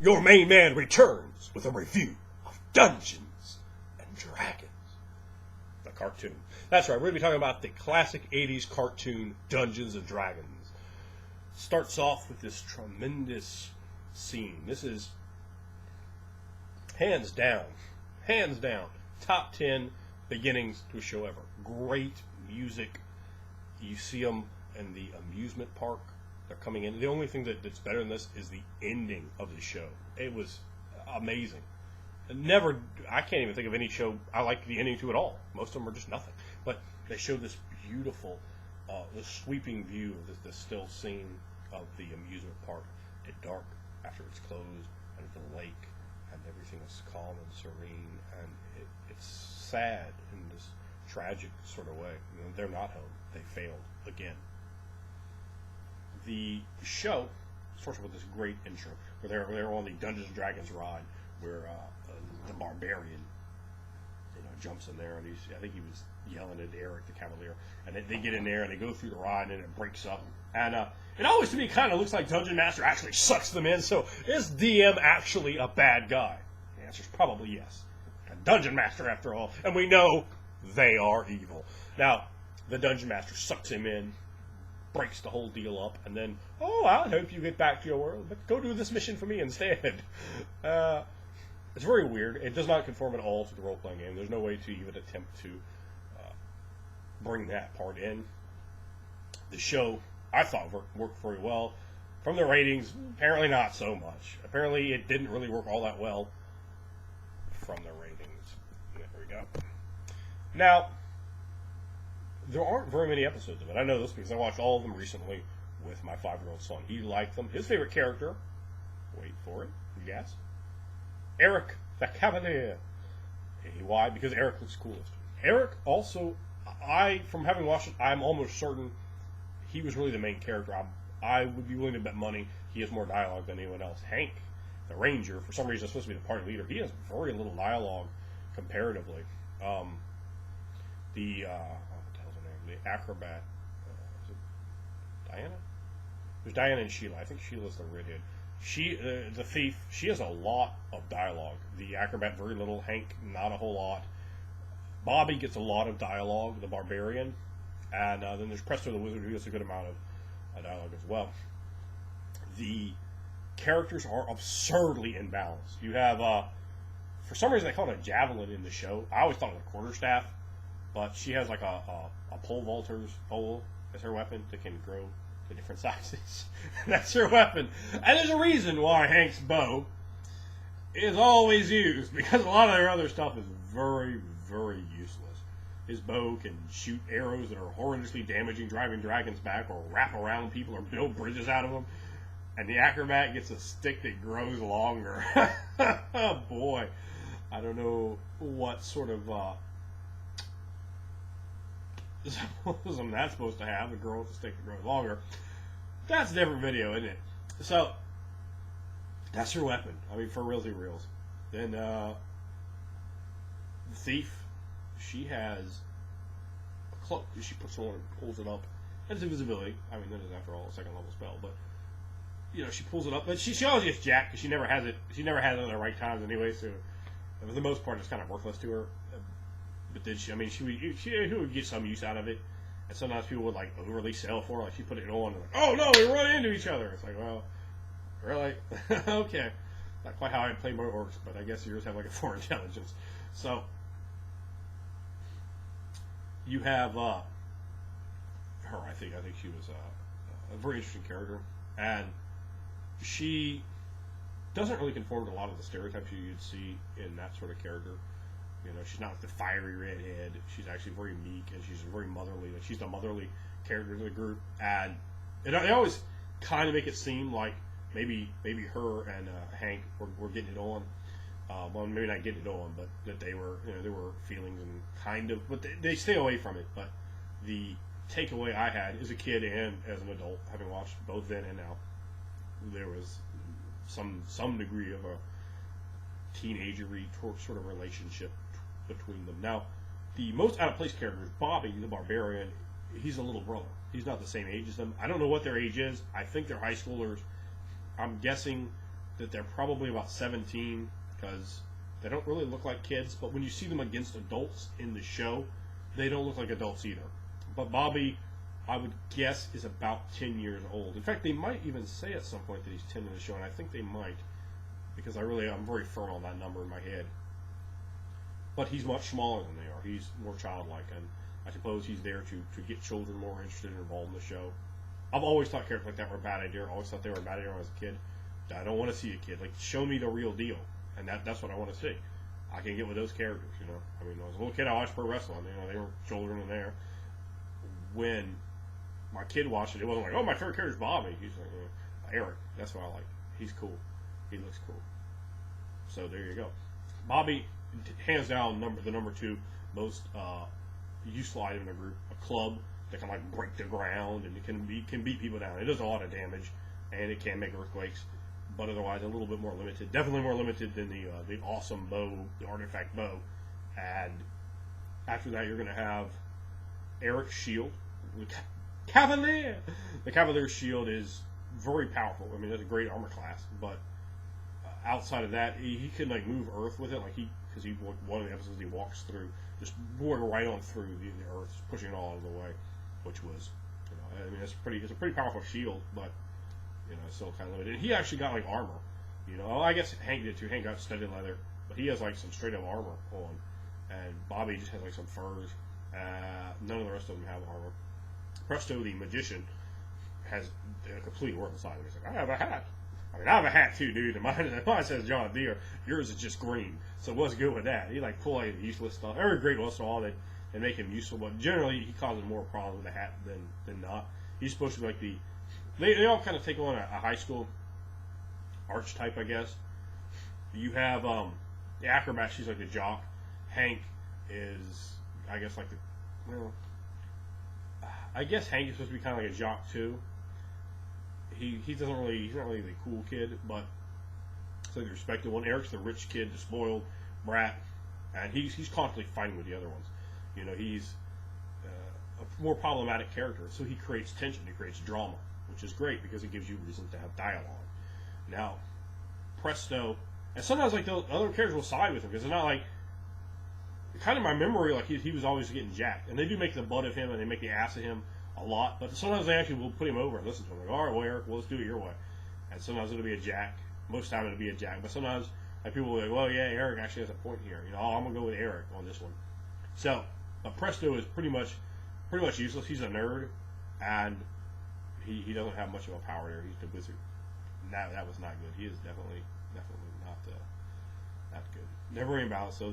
your main man returns with a review of Dungeons and Dragons, the cartoon. That's right, we're going to be talking about the classic 80s cartoon Dungeons and Dragons. Starts off with this tremendous scene. This is hands down, top 10 beginnings to a show ever. Great music. You see them in the amusement park. They're coming in. The only thing that's better than this is the ending of the show. It was amazing. I can't even think of any show I like the ending to at all. Most of them are just nothing. But they show this beautiful, this sweeping view of the still scene of the amusement park at dark after it's closed, and the lake, and everything is calm and serene, and it's sad in this tragic sort of way. You know, they're not home. They failed again. The show starts with this great intro where they're on the Dungeons and Dragons ride, where the barbarian, jumps in there, and I think he was yelling at Eric the Cavalier, and they get in there and they go through the ride and it breaks up, and it always to me kind of looks like Dungeon Master actually sucks them in. So is DM actually a bad guy? The answer's probably yes. A Dungeon Master after all, and we know they are evil. Now the Dungeon Master sucks him in, breaks the whole deal up, and then, I hope you get back to your world, but go do this mission for me instead. It's very weird. It does not conform at all to the role-playing game. There's no way to even attempt to bring that part in. The show, I thought, worked very well. From the ratings, apparently not so much. Apparently it didn't really work all that well from the ratings. There we go. Now, there aren't very many episodes of it. I know this because I watched all of them recently with my 5-year-old son. He liked them. His favorite character, wait for it, yes, Eric the Cavalier. Why? Because Eric looks coolest. Eric also, from having watched it, I'm almost certain he was really the main character. I would be willing to bet money he has more dialogue than anyone else. Hank, the ranger, for some reason is supposed to be the party leader. He has very little dialogue comparatively. What the hell's her name? The acrobat. Is it Diana? There's Diana and Sheila. I think Sheila's the redhead. The thief, she has a lot of dialogue. The acrobat, very little. Hank, not a whole lot. Bobby gets a lot of dialogue, the barbarian. And then there's Presto the wizard, who gets a good amount of dialogue as well. The characters are absurdly imbalanced. You have, for some reason they call it a javelin in the show. I always thought it was a quarterstaff. But she has like a pole vaulter's pole as her weapon that can grow to different sizes. That's her weapon. And there's a reason why Hank's bow is always used, because a lot of their other stuff is very, very useless. His bow can shoot arrows that are horrendously damaging, driving dragons back, or wrap around people, or build bridges out of them. And the acrobat gets a stick that grows longer. Oh boy. I don't know what sort of symbolism that's supposed to have, a girl with a stick that grows longer. That's a different video, isn't it? So, that's her weapon. I mean, for reals. Then, the thief, she has a cloak that she puts on and pulls it up. And it's invisibility. I mean, that is, after all, a second level spell. But, she pulls it up. But she always gets jacked, because she never has it. She never has it at the right times anyway, so for the most part, it's kind of worthless to her. But then she would get some use out of it, and sometimes people would overly sell for her. Like, she put it on, and oh no, we run into each other. It's like, well, really? Okay, not quite how I play my orcs, but I guess yours have a 4 intelligence. So you have her. I think she was a very interesting character, and she doesn't really conform to a lot of the stereotypes you'd see in that sort of character. She's not the fiery redhead. She's actually very meek, and she's very motherly. She's the motherly character to the group, and they always kind of make it seem like maybe her and Hank were getting it on. Well, maybe not getting it on, but that they were, there were feelings and kind of, but they stay away from it. But the takeaway I had as a kid and as an adult, having watched both then and now, there was some degree of a teenagery sort of relationship between them. Now, the most out of place character is Bobby, the barbarian. He's a little brother. He's not the same age as them. I don't know what their age is. I think they're high schoolers. I'm guessing that they're probably about 17 because they don't really look like kids. But when you see them against adults in the show, they don't look like adults either. But Bobby, I would guess, is about 10 years old. In fact, they might even say at some point that he's 10 in the show, and I think they might, because I'm very firm on that number in my head. But he's much smaller than they are. He's more childlike, and I suppose he's there to get children more interested and involved in the show. I've always thought characters like that were a bad idea. I always thought they were a bad idea when I was a kid. I don't want to see a kid. Like, show me the real deal, and that's what I want to see. I can get with those characters, you know. I mean, when I was a little kid, I watched pro wrestling. You know, they were children in there. When my kid watched it wasn't like, oh, my favorite character is Bobby. He's like, Eric. That's what I like. He's cool. He looks cool. So there you go. Bobby, hands down, the number 2 most useful item in a group. A club that can like break the ground and it can beat people down. It does a lot of damage and it can make earthquakes, but otherwise a little bit more limited. Definitely more limited than the awesome bow, the artifact bow. And after that, you're going to have Eric's shield. Cavalier! The Cavalier shield is very powerful. I mean, it's a great armor class, but outside of that, he can like move Earth with it. Like because one of the episodes he walks through, just boring right on through the Earth, pushing it all out of the way, which was, you know, I mean, it's a pretty powerful shield, but you know, it's still kind of limited. And he actually got like armor. You know, I guess Hank did too. Hank got studded leather, but he has like some straight up armor on, and Bobby just has like some furs. None of the rest of them have armor. Presto, the magician, has a complete worthless side. He's like, I have a hat. I mean, I have a hat too, dude. And mine says John Deere. Yours is just green. So what's good with that? He like pull like useless stuff. Every great once in a while they make him useful, but generally he causes more problems with the hat than not. He's supposed to be like they all kind of take on a high school archetype, I guess. You have the acrobat. She's like the jock. Hank is, I guess, like I guess Hank is supposed to be kind of like a jock too. He's not really the cool kid, but it's like the respected one. Eric's the rich kid, the spoiled brat, and he's constantly fighting with the other ones. You know, he's a more problematic character, so he creates tension, he creates drama, which is great because it gives you reason to have dialogue. Now, Presto, and sometimes like the other characters will side with him because it's not like, kind of my memory, like he was always getting jacked, and they do make the butt of him and they make the ass of him a lot, but sometimes they actually will put him over and listen to him. Like, all right, well, Eric, well, let's do it your way. And sometimes it'll be a jack. Most of the time it'll be a jack, but sometimes like people will be like, well, yeah, Eric actually has a point here. You know, I'm gonna go with Eric on this one. So, Presto is pretty much useless. He's a nerd, and he doesn't have much of a power there. He's the wizard. That was not good. He is definitely not good. Never in balance. So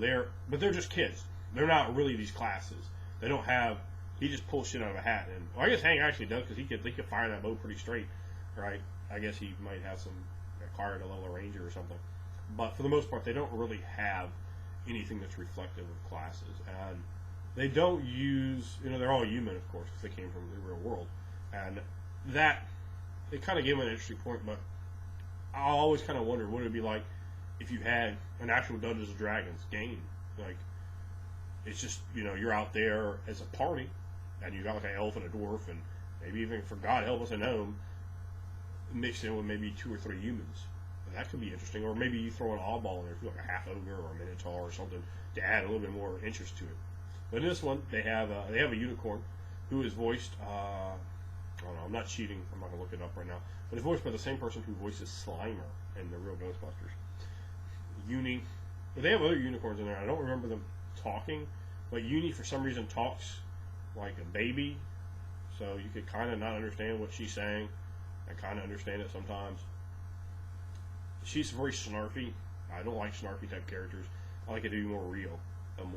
but they're just kids. They're not really these classes. They don't have. He just pulls shit out of a hat, and well, I guess Hank actually does because he could fire that bow pretty straight, right? I guess he might have some acquired a level of ranger or something, but for the most part, they don't really have anything that's reflective of classes, and they don't use. You know, they're all human, of course, because they came from the real world, and that they kind of gave them an interesting point. But I always kind of wondered what it would be like if you had an actual Dungeons and Dragons game, like. It's just, you know, you're out there as a party, and you got like an elf and a dwarf, and maybe even, for God help us, a gnome, mixed in with maybe 2 or 3 humans. And that could be interesting. Or maybe you throw an oddball in there, like a half ogre or a minotaur or something, to add a little bit more interest to it. But in this one, they have a unicorn who is voiced. I don't know. I'm not cheating. I'm not gonna look it up right now. But it's voiced by the same person who voices Slimer in the real Ghostbusters. But they have other unicorns in there. I don't remember them talking, but Uni for some reason talks like a baby, so you could kind of not understand what she's saying and kind of understand it sometimes. She's very snarky. I don't like snarky type characters. I like it to be more real, and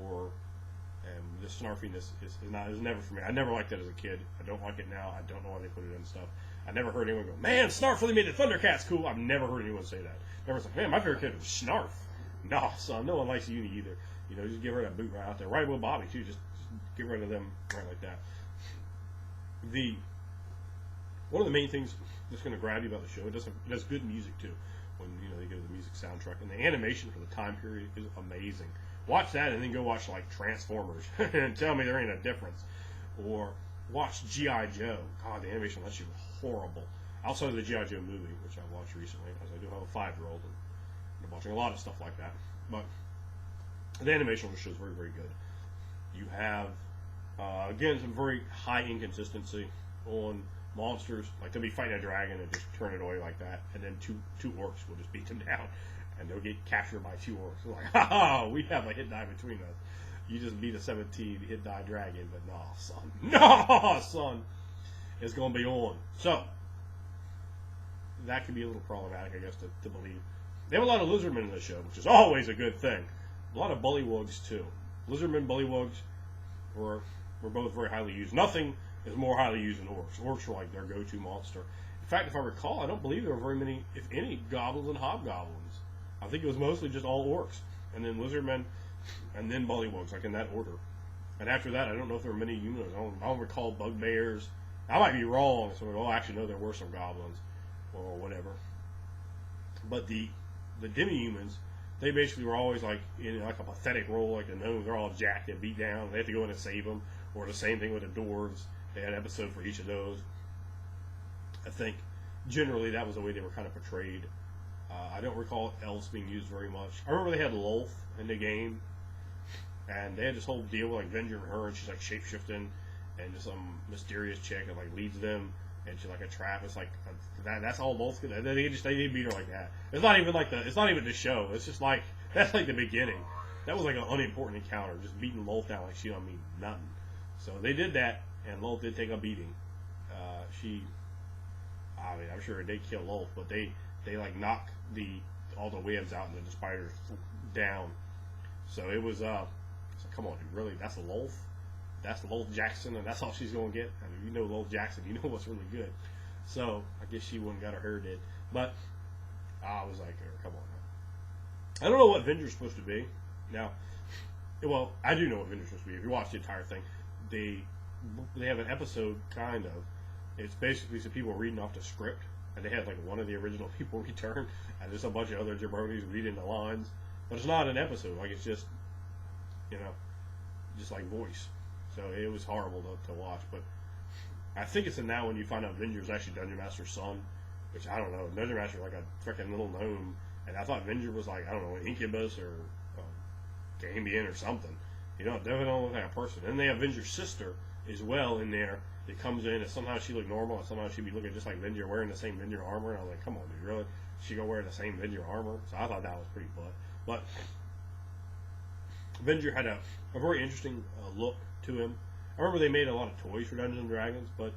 the snarkiness is never for me. I never liked that as a kid. I don't like it now. I don't know why they put it in stuff. I never heard anyone go, man, Snarf really made the Thundercats cool. I've never heard anyone say that. Everyone's like, man, my favorite kid was Snarf. No, son, no one likes Uni either. You know, just give her that boot right out there. Right with Bobby, too. Just get rid of them right like that. One of the main things that's going to grab you about the show, it does good music, too. When, you know, they give the music soundtrack. And the animation for the time period is amazing. Watch that and then go watch, like, Transformers and tell me there ain't a difference. Or watch G.I. Joe. God, the animation on that shit was horrible. outside of the G.I. Joe movie, which I watched recently, as I do have a 5-year-old, and I'm watching a lot of stuff like that. But the animation on the show is very, very good. You have, again, some very high inconsistency on monsters. Like, they'll be fighting a dragon and just turn it away like that, and then two orcs will just beat them down, and they'll get captured by 2 orcs. They're like, ha ha, we have a hit die between us. You just beat a 17 hit die dragon, but nah, son. Nah, son. It's going to be on. So, that can be a little problematic, I guess, to believe. They have a lot of lizardmen in the show, which is always a good thing. A lot of bullywugs, too. Lizardmen, bullywugs were both very highly used. Nothing is more highly used than orcs. Orcs were like their go-to monster. In fact, if I recall, I don't believe there were very many, if any, goblins and hobgoblins. I think it was mostly just all orcs. And then lizardmen, and then bullywugs, like in that order. And after that, I don't know if there were many humanoids. I don't recall bugbears. I might be wrong. So, actually, no, there were some goblins or whatever. But the demi-humans, they basically were always like in like a pathetic role, like the gnomes. They're all jacked and beat down. They have to go in and save them. Or the same thing with the dwarves. They had an episode for each of those. I think generally that was the way they were kind of portrayed. I don't recall elves being used very much. I remember they had Lolth in the game, and they had this whole deal with like Venger and her, and she's like shapeshifting, and just some mysterious chick that like leads them, and she's like a trap. It's like that's all Lolth could. They beat her like that. It's not even the show. It's just like that's like the beginning. That was like an unimportant encounter, just beating Lolth down like she don't mean nothing. So they did that, and Lolth did take a beating. I'm sure they killed Lolth, but they like knocked all the webs out and then the spiders down. So it was come on, dude, really? That's Lolth? That's Lolth Jackson, and that's all she's gonna get? I mean, you know Lolth Jackson, you know what's really good. So I guess she wouldn't got her hair did. But I was like, come on now. I don't know what Venger's supposed to be. Now, well, I do know what Venger's supposed to be. If you watch the entire thing, they have an episode, kind of. It's basically some people reading off the script, and they had like one of the original people return, and there's a bunch of other jabronis reading the lines. But it's not an episode. Like, it's just, just like voice. So it was horrible to watch. But I think it's in that when you find out Venger's actually Dungeon Master's son, which I don't know. Dungeon Master's like a freaking little gnome, and I thought Venger was like, I don't know, an incubus or Gambian or something. Definitely don't look like a person. And they have Venger's sister as well in there. It comes in, and somehow she looked normal, and somehow she'd be looking just like Venger, wearing the same Venger armor. And I was like, come on, dude, really? She gonna wear the same Venger armor? So I thought that was pretty butt. But Venger had a very interesting look to him. I remember they made a lot of toys for Dungeons and Dragons, but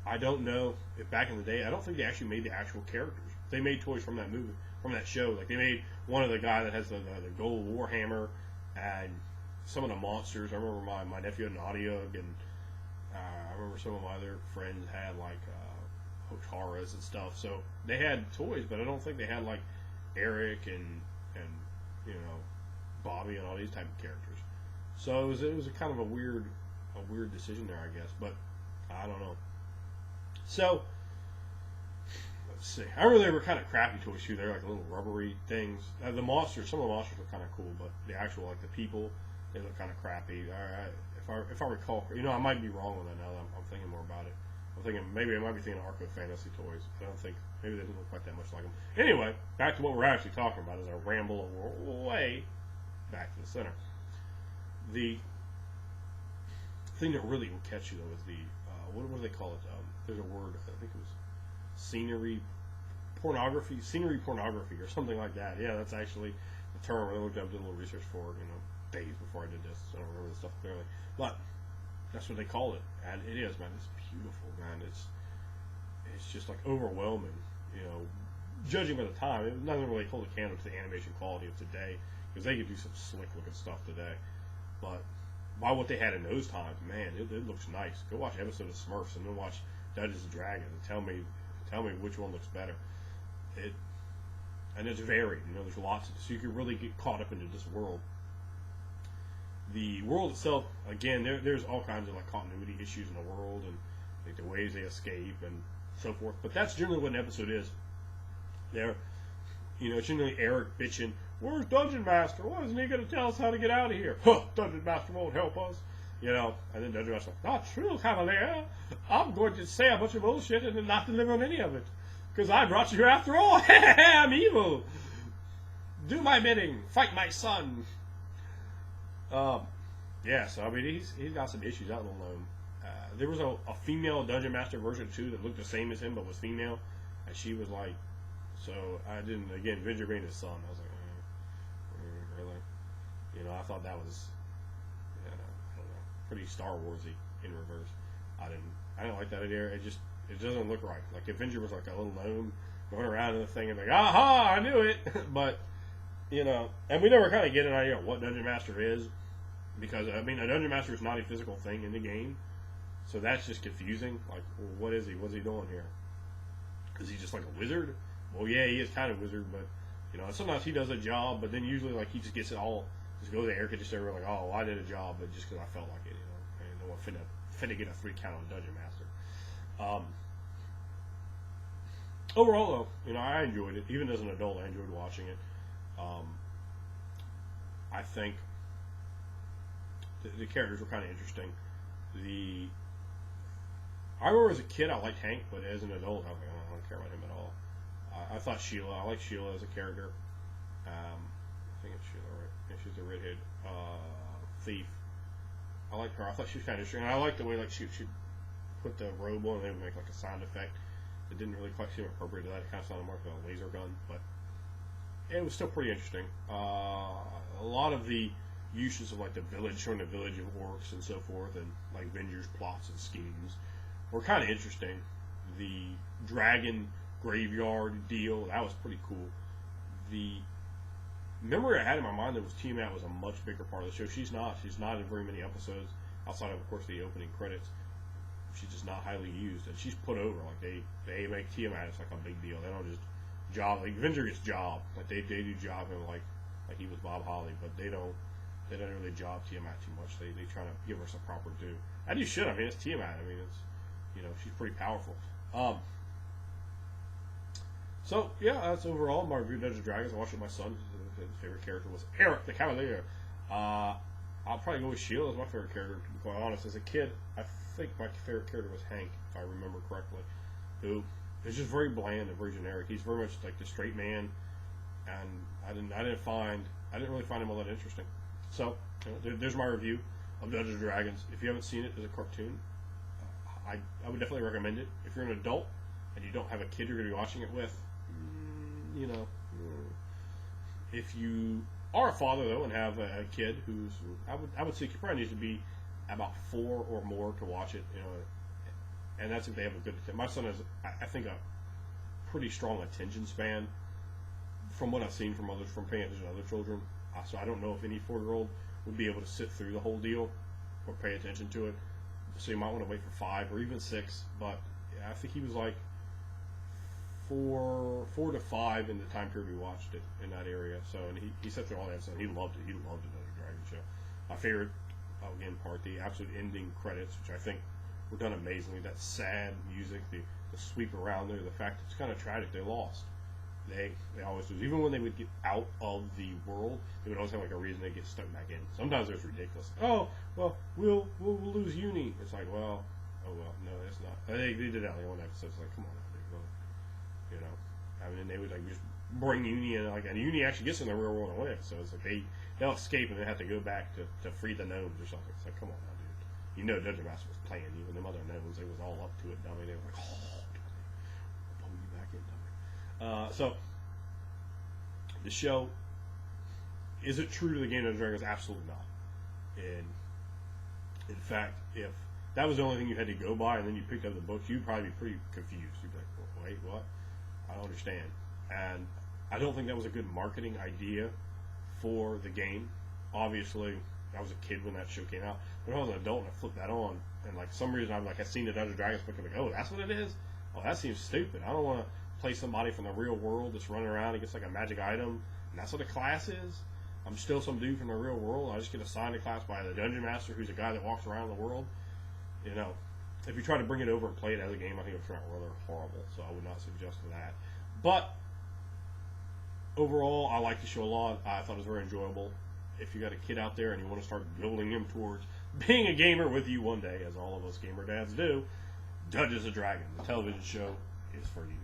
I don't know if back in the day, I don't think they actually made the actual characters. They made toys from that movie, from that show. Like, they made one of the guy that has the gold warhammer, and some of the monsters. I remember my nephew had an Audiog, and I remember some of my other friends had like Hotaras and stuff. So they had toys, but I don't think they had like Eric and Bobby and all these type of characters. So it was a kind of a weird decision there, I guess. But I don't know. So let's see. I remember they were kind of crappy toys too. They're like little rubbery things. The monsters, some of the monsters were kind of cool, but the actual like the people, they look kind of crappy. If I recall, I might be wrong on that now that I'm thinking more about it. I'm thinking maybe I might be thinking of Arco Fantasy toys. I don't think, maybe they didn't look quite that much like them. Anyway, back to what we're actually talking about as I ramble way back to the center. The thing that really will catch you though is the what do they call it? There's a word, I think it was scenery pornography or something like that. Yeah, that's actually the term. I looked up, did a little research for it, days before I did this, so I don't remember the stuff clearly. But that's what they call it, and it is, man. It's beautiful, man. It's just like overwhelming, Judging by the time, it doesn't really hold a candle to the animation quality of today, because they could do some slick looking stuff today. But by what they had in those times, man, it looks nice. Go watch an episode of Smurfs and then watch Dungeons and Dragons and tell me which one looks better. And it's varied, there's lots of, so you can really get caught up into this world. The world itself, again, there's all kinds of like continuity issues in the world and like the ways they escape and so forth. But that's generally what an episode is. It's generally Eric bitching, "Where's Dungeon Master? Why isn't he going to tell us how to get out of here? Huh, Dungeon Master won't help us." You know, and then Dungeon Master's like, not true, Cavalier. I'm going to say a bunch of bullshit and then not deliver on any of it. Because I brought you here after all. I'm evil. Do my bidding. Fight my son. Yeah, so I mean, he's got some issues out alone. There was a female Dungeon Master version 2 that looked the same as him but was female. And she was like, so I didn't, again, Avenger being his son. I was like, really? You know, I thought that was, I don't know, pretty Star Warsy in reverse. I didn't like that idea. It doesn't look right. Like Avenger was like a little gnome going around in the thing and like, aha, I knew it. But, you know, and we never kind of get an idea of what Dungeon Master is, because I mean, a Dungeon Master is not a physical thing in the game, so that's just confusing. Like, well, what is he? What's he doing here? Is he just like a wizard? Well, yeah, he is kind of a wizard, but you know, sometimes he does a job, but then usually like he just gets it all. Just goes to the air conditioner like, oh, well, I did a job, but just because I felt like it, you know, and no one finna get a 3 count on Dungeon Master. Overall, though, you know, I enjoyed it. Even as an adult, I enjoyed watching it. I think the characters were kind of interesting. I remember as a kid I liked Hank, but as an adult I was like, I don't care about him at all. I thought Sheila. I like Sheila as a character. I think it's Sheila, right? Yeah, she's the redhead thief. I like her. I thought she was kind of interesting. And I liked the way like she put the robe on and they would make like a sound effect. It didn't really quite seem appropriate to that. It kind of sounded more like a laser gun, but it was still pretty interesting. A lot of the uses of like the village, showing the village of orcs and so forth, and like Avengers plots and schemes were kind of interesting. The dragon graveyard deal, that was pretty cool. The memory I had in my mind that was Tiamat was a much bigger part of the show. She's not in very many episodes outside of course the opening credits. She's just not highly used, and she's put over. Like they make Tiamat it's like a big deal. They don't just job like Avenger gets job. Like they do job him like he was Bob Holly, but they don't really job Tiamat too much. They try to give her some proper due. And you should. I mean, it's Tiamat. I mean, it's, you know, she's pretty powerful. So yeah, that's overall my review of Dungeons & Dragons. I watched it with my son. His favorite character was Eric the Cavalier. I'll probably go with Sheila as my favorite character, to be quite honest. As a kid, I think my favorite character was Hank, if I remember correctly, who is just very bland and very generic. He's very much like the straight man, and I didn't really find him all that interesting. So, you know, there's my review of Dungeons & Dragons. If you haven't seen it as a cartoon, I would definitely recommend it. If you're an adult and you don't have a kid you're going to be watching it with, you know, if you are a father though and have a kid who's, I would say probably needs to be about 4 or more to watch it, you know, and that's if they have a good. My son has, I think, a pretty strong attention span from what I've seen from paying attention to other children. So I don't know if any 4-year-old would be able to sit through the whole deal or pay attention to it. So you might want to wait for 5 or even 6. But yeah, I think he was like 4 to 5 in the time period we watched it in that area. So and he sat through all that stuff. He loved it. He loved the Dragon Show. My favorite, again, part, the absolute ending credits, which I think were done amazingly. That sad music, the sweep around there, the fact that it's kind of tragic. They lost. They always do. Even when they would get out of the world, they would always have like a reason to get stuck back in. Sometimes it was ridiculous. Oh, well, we'll lose Uni. It's like, well, no, it's not. They did that like one episode. It's like, come on, dude, really. You know, I mean, they would like just bring Uni in, like, and Uni actually gets in the real world in one episode. It's like they'll escape and they have to go back to free the gnomes or something. It's like, come on now, dude. You know, Dungeon Master was playing you, and them other gnomes, they was all up to it, dummy. They were like, oh, pull you back in, dummy. So, the show, is it true to the game of Dragons? Absolutely not. And in fact, if that was the only thing you had to go by and then you picked up the books, you'd probably be pretty confused. You'd be like, well, wait, what? I don't understand. And I don't think that was a good marketing idea for the game. Obviously, I was a kid when that show came out. But I was an adult and I flipped that on, and like some reason I seen the Dungeons & Dragons book and I'm like, oh, that's what it is? Oh, that seems stupid. I don't want to play somebody from the real world that's running around and gets like a magic item, and that's what a class is. I'm still some dude from the real world. I just get assigned a class by the Dungeon Master, who's a guy that walks around the world. You know, if you try to bring it over and play it as a game, I think it would turn out rather horrible. So I would not suggest that. But overall, I like the show a lot. I thought it was very enjoyable. If you got a kid out there and you want to start building him towards being a gamer with you one day, as all of us gamer dads do, Dungeons and Dragons, the television show, is for you.